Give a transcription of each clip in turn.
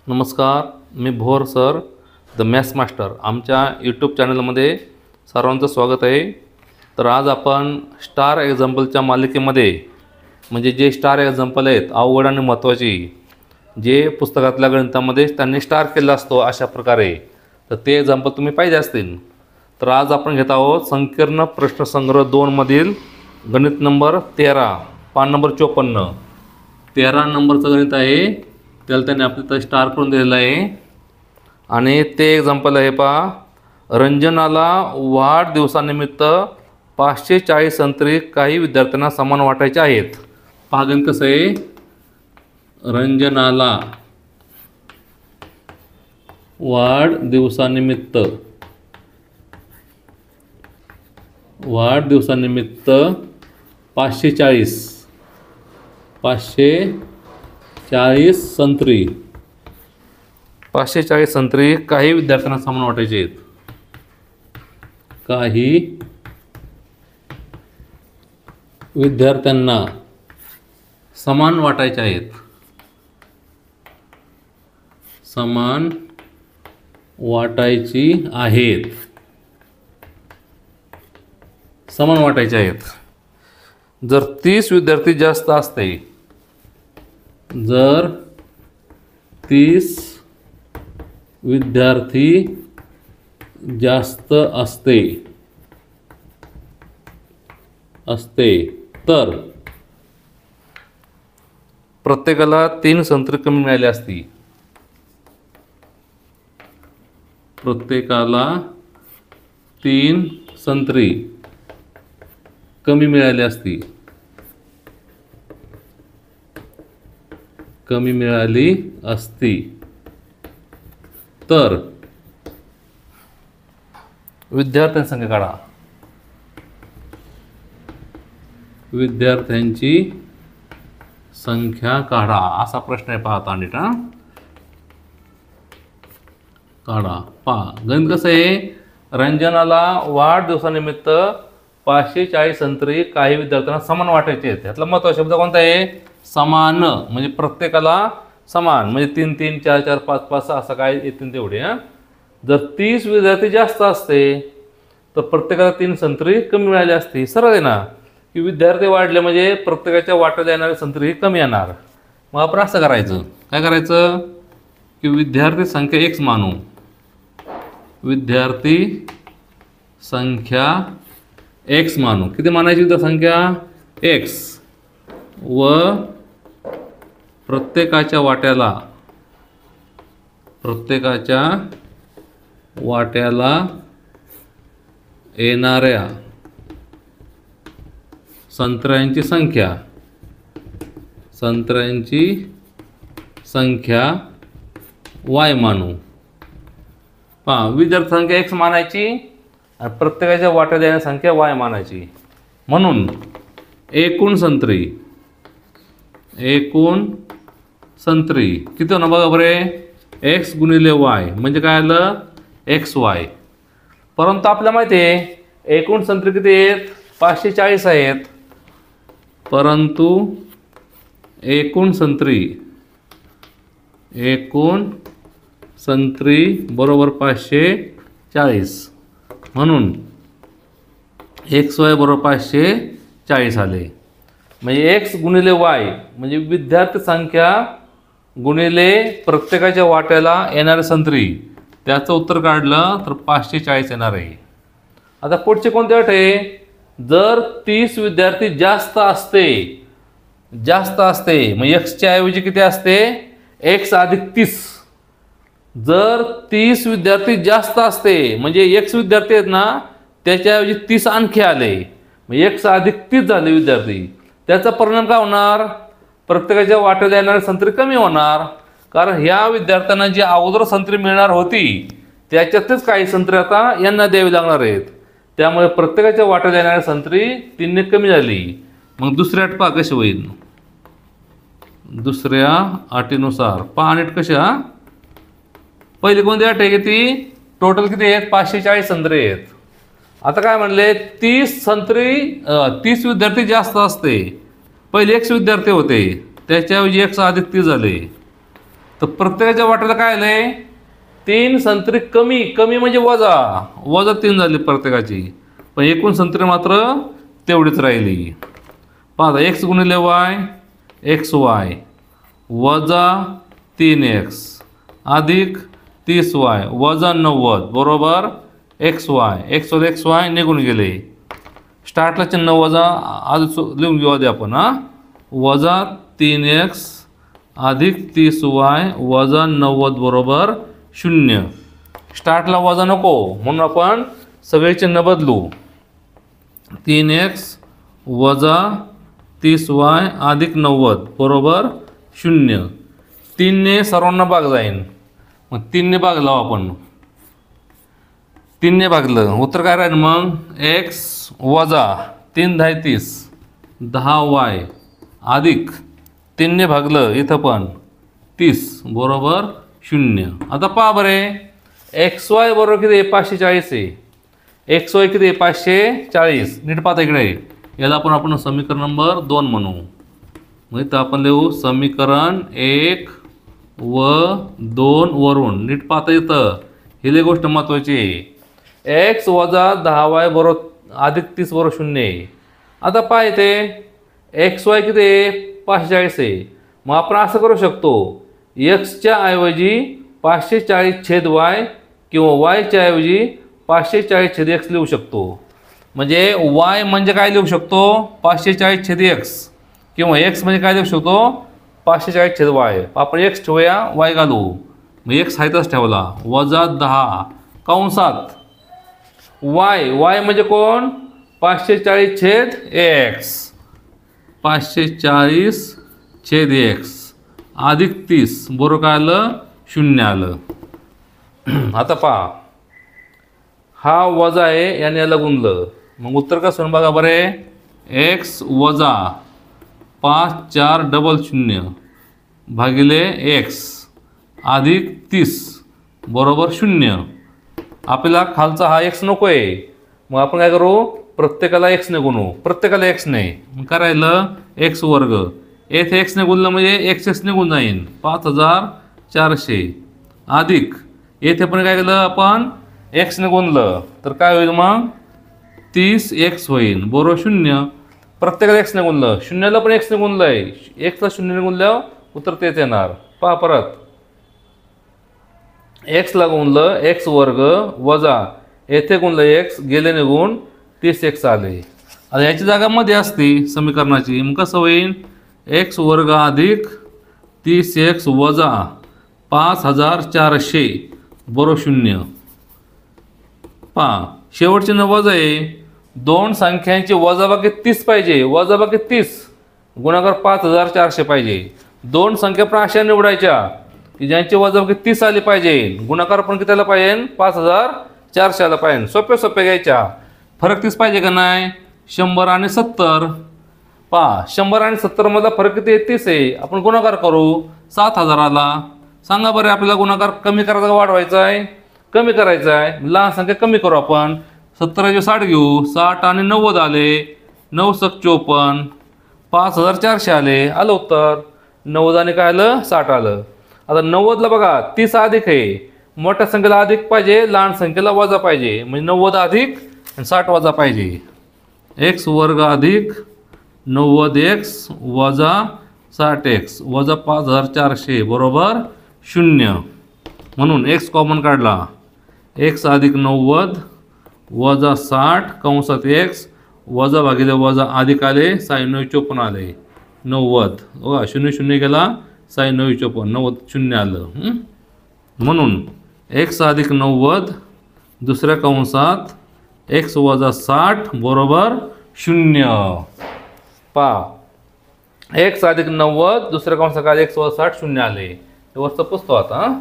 नमस्कार, मी Bhor sir the maths master आमच्या यूट्यूब चॅनलमध्ये सर्वांचं स्वागत आहे. तर आज आपण स्टार एक्झाम्पलच्या मालिकेमध्ये म्हणजे जे स्टार एक्झाम्पल आहेत अवघड आणि महत्त्वाची जे पुस्तकातल्या गणितामध्ये त्यांनी स्टार केला असतो अशा प्रकारे, तर ते एक्झाम्पल तुम्ही पाहिजे असतील. तर आज आपण घेत आहोत संकीर्ण प्रश्नसंग्रह 2 मधील गणित नंबर 13, पान नंबर 54. 13 नंबरचं गणित आहे, त्याला त्याने आपल्या स्टार करून दिलेला आहे. आणि ते एक्झाम्पल आहे पहा, रंजनाला वाढदिवसानिमित्त 540 संत्री काही विद्यार्थ्यांना समान वाटायचे आहेत. पहा गणित कसं आहे, रंजनाला वाढदिवसानिमित्त 540 संत्री 540 संत्री काही विद्यार्थ्यांना समान वाटायचे आहेत. काही विद्यार्थ्यांना समान वाटायचे आहेत. समान वाटायची आहेत. समान वाटायचे आहेत. जर 30 विद्यार्थी जास्त असते, जर 30 विद्यार्थी जास्त असते तर प्रत्येकाला 3 संत्री कमी मिळाली असती. प्रत्येकाला 3 संत्री कमी मिळाली असती. कमी मिळाली असती तर विद्यार्थ्यांची संख्या काढा. विद्यार्थ्यांची संख्या काढा असा प्रश्न आहे. पाहता नीट काढा. पहा गणित कसं आहे, रंजनाला वाढदिवसानिमित्त 540 संत्री काही विद्यार्थ्यांना समान वाटायचे आहेत. यातला महत्त्वाचा शब्द कोणता आहे? समान. म्हणजे प्रत्येकाला समान, म्हणजे 3 3 4 4 5 5 असं काय येतील तेवढे. जर 30 विद्यार्थी जास्त असते तर प्रत्येकाला 3 संत्री कमी मिळाली असती. सरळ आहे ना, की विद्यार्थी वाढले म्हणजे प्रत्येकाच्या वाट्याला येणारी संत्री ही कमी येणार. मग आपण असं करायचं, काय करायचं की विद्यार्थी संख्या x मानू. विद्यार्थी संख्या x मानू. किती मानायची विद्यार्थी संख्या? x. व प्रत्येकाच्या वाट्याला येणाऱ्या संत्र्यांची संख्या y मानू. पहा विद्यार्थी संख्या x मानायची आणि प्रत्येकाच्या वाट्याला येणारी संख्या y मानायची. म्हणून एकूण संत्री किती होणार बघा बरे, x गुणिले y म्हणजे काय आलं xy. परंतु आपल्याला माहिती आहे एकूण संत्री किती आहेत? 540 आहेत. परंतु एकूण संत्री बरोबर 540. म्हणून xy बरोबर 540 आले. म्हणजे x गुणिले y म्हणजे विद्यार्थी संख्या गुणिले प्रत्येकाच्या वाट्याला येणारे संत्री, त्याचं उत्तर काढलं तर 540 येणार आहे. आता पुढचे कोणते अट आहे? जर 30 विद्यार्थी जास्त असते म्हणजे x च्या ऐवजी किती असते? x अधिक 30. जर 30 विद्यार्थी जास्त असते म्हणजे x विद्यार्थी आहेत ना, त्याच्याऐवजी 30 आणखी आले म्हणजे x अधिक 30 झाले विद्यार्थी. त्याचा परिणाम काय होणार? प्रत्येकाच्या वाट्याला येणारी संत्री कमी होणार. कारण ह्या विद्यार्थ्यांना जी अगोदर संत्री मिळणार होती त्याच्यातच काही संत्री आता यांना द्यावी लागणार आहेत. त्यामुळे प्रत्येकाच्या वाट्याला येणारी संत्री 3 ने कमी झाली. मग दुसऱ्या अट पहा कशी होईल. दुसऱ्या अटीनुसार पहा नीट कशा. पहिली कोणती अट आहे की ती टोटल किती आहेत? 540 संत्री आहेत. आता काय म्हणले, 30 विद्यार्थी जास्त असते. पहिले x विद्यार्थी होते, त्याच्याऐवजी x अधिक 30 झाले. तर प्रत्येकाच्या वाट्याला काय आलंय 3 संत्री कमी, कमी म्हणजे वजा, वजा 3 झाली प्रत्येकाची, पण एकूण संत्री मात्र तेवढीच राहिली. पहा x गुणिले y एक्स वाय वजा 3x अधिक 30y वजा 90 बरोबर एक्स वाय निघून गेले. स्टार्टला चिन्ह वजा आज लिहून घेऊ आधी आपण वजा 3x अधिक 30y वजा 90 बरोबर 0. स्टार्टला वजा नको म्हणून आपण सगळे चिन्ह बदलू. 3x वजा 30y अधिक 90 बरोबर 0. 3ने सर्वांना भाग जाईन, मग 3ने भागला आपण, 3ने भागलं उत्तर काय राहील मग x वजा 3 10 30 10y अधिक 3ने भागलं इथं पण 30 बरोबर 0. आता पहा बरे xy बरोबर किती 540 आहे, xy किती 540. नीट पाहता इकडे याला आपण समीकरण नंबर 2 म्हणू. मग इथं आपण लिहू समीकरण 1 व 2 वरून. नीट पाहता इथं ही लई गोष्ट महत्त्वाची आहे. x वजा 10y बरोबर अधिक 30 बरोबर 0 आहे. आता पहा इथे xy किती 540 आहे, मग आपण असं करू शकतो xच्या ऐवजी 540/y किंवा yच्या ऐवजी 540/x लिहू शकतो. म्हणजे y म्हणजे काय लिहू शकतो 540/x किंवा x म्हणजे काय लिहू शकतो 540/y. आपण x ठेवूया y घालू, मग x हायतच ठेवला वजा 10 कंसात y म्हणजे कोण 540/x 540/x अधिक 30 बरोबर काय आलं 0 आलं. आता पहा हा वजा आहे याने याला गुणलं, मग उत्तर कसं बघा बरे x वजा 5400 भागिले x अधिक 30 बरोबर 0. आपल्याला खालचा हा x नको आहे, मग आपण काय करू प्रत्येकाला x ने गुणू, प्रत्येकाला x ने. मग काय राहिलं x वर्ग, येथे x ने गुणलं म्हणजे x ने गुण जाईन 5400 अधिक येथे पण काय केलं आपण x ने गुणलं तर काय होईल मग 30x होईल बरोबर 0. प्रत्येकाला x ने गुणलं, 0ला पण x ने गुणलं आहे, x ला 0 ने गुणल्यावर उत्तर तेच येणार. पहा परत x ला गुणलं x वर्ग वजा येथे गुणलं x गेले निघून 30x आले. आता याची जागा मध्ये असते समीकरणाची, मग कसं होईल x वर्ग अधिक 30x वजा 5400 बरोबर 0. पहा शेवटचे वजा आहे, दोन संख्यांची वजाबाकी 30 पाहिजे, वजाबाकी 30 गुणाकार 5400 पाहिजे. दोन संख्या पण अशा निवडायच्या की ज्यांची वजाबाकी 30 आली पाहिजे, गुणाकार पण किती आला पाहिजे 5400 आला पाहिजे. सोप्या घ्यायच्या. फरक 30 पाहिजे का नाही 100 आणि 70. पहा 100 आणि 70 मधला फरक किती 30 आहे, आपण गुणाकार करू 7000 आला. सांगा बरं आपल्याला गुणाकार कमी करायचा का वाढवायचा आहे, कमी करायचा आहे. लहान संख्या कमी करू आपण, 70 60 घेऊ, 60 आणि 90 आले 9 × 54 5400 आले, आलं उत्तर. 90 आणि काय आलं 60 आलं. आता 90ला बघा 30 अधिक आहे, मोठ्या संख्येला अधिक पाहिजे लहान संख्येला वजा पाहिजे, म्हणजे 90 अधिक आणि 60 वजा पाहिजे. x वर्ग अधिक 90x वजा 60x वजा 5400 बरोबर 0. म्हणून x कॉमन काढला, x अधिक 90 वजा 60 कंसात x वजा भागिले वजा अधिक आले 9654 आले 90 बघा 0 0 गेला 9654 90 0 आलं. म्हणून x अधिक 90 दुसऱ्या कंसात x वजा 60 बरोबर 0. पहा x अधिक 90 दुसऱ्या कंसात काय x वजा 60 0 आले. वरचं पुसतो. आता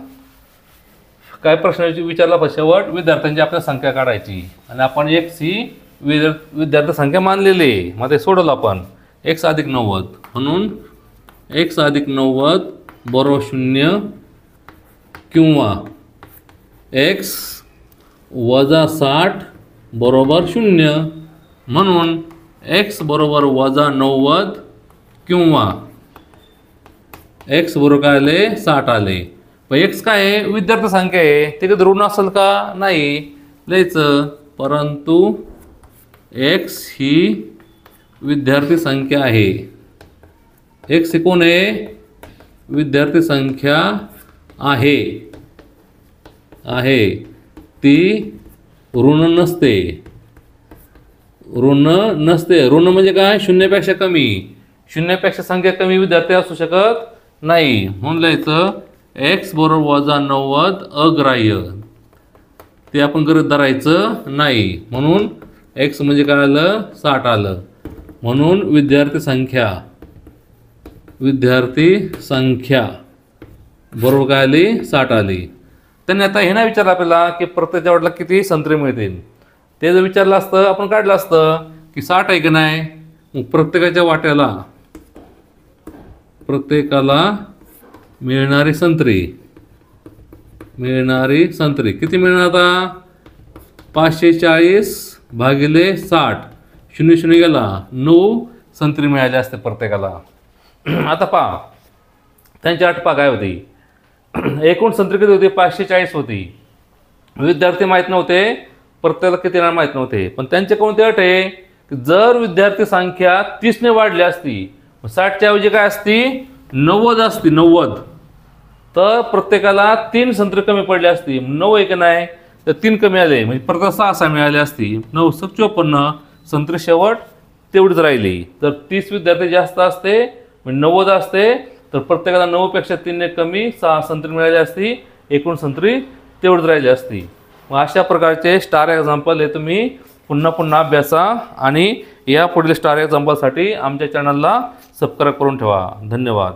काय प्रश्न विचारला शेवट विद्यार्थ्यांची आपल्या संख्या काढायची आणि आपण x ही विद्यार्थी संख्या मानलेली आहे, मग ते सोडवलं आपण x अधिक 90. म्हणून x अधिक 90 बरोबर 0 किंवा x वजा 60 बरोबर 0. म्हणून x बरोबर वजा 90 किंवा एक्स बरोबर काय आले 60 आले. पण एक्स काय आहे विद्यार्थी संख्या आहे ते कधी ऋण असेल का नाही लिहायचं. परंतु एक्स ही विद्यार्थी संख्या आहे. एक्स ही कोण आहे विद्यार्थी संख्या आहे आहे ती ऋण नसते. ऋण नसते. ऋण म्हणजे काय शून्यापेक्षा कमी. शून्यापेक्षा संख्या कमी विद्यार्थी असू शकत नाही. म्हणून लिहायचं एक्स बरोबर -90 अग्राह्य. ते आपण गृहीत धरायचं नाही. म्हणून एक्स म्हणजे काय आलं 60 आलं. म्हणून विद्यार्थी संख्या बरोबर काय आली 60 आली. त्यांनी आता हे नाही विचारलं आपल्याला की प्रत्येक वाट्याला किती संत्री मिळतील. ते जर विचारलं असतं आपण काढलं असतं की 60 आहे की नाही. मग प्रत्येकाच्या वाट्याला मिळणारी संत्री किती मिळणार आता 540 भागिले 60 0 0 गेला 9 संत्री मिळाली असते प्रत्येकाला. आता पहा त्यांची अट पहा काय होती. एकूण संत्री किती होती 540 होती. विद्यार्थी माहीत नव्हते प्रत्येकाला किती येणार माहीत नव्हते. पण त्यांची कोणती अट आहे की जर विद्यार्थी संख्या 30 ने वाढली असती 60च्या ऐवजी काय असती 90 असती 90 तर प्रत्येकाला 3 संत्री कमी पडली असती. 9 आहे की नाही तर 3 कमी आले म्हणजे प्रत्येक 6 मिळाले असती. 9 × 54 संत्री शेवट तेवढीच राहिली. तर 30 विद्यार्थी जास्त असते म्हणजे 90 असते तर प्रत्येकाला 9 पेक्षा 3 ने कमी 6 संत्री मिळाली असती. एकूण संत्री तेवढीच राहिली असती. मग अशा प्रकारचे स्टार एक्झाम्पल हे तुम्ही पुन्हा पुन्हा अभ्यासा आणि या पुढील स्टार एक्झाम्पलसाठी आमच्या चॅनलला सबस्क्राईब करून ठेवा. धन्यवाद.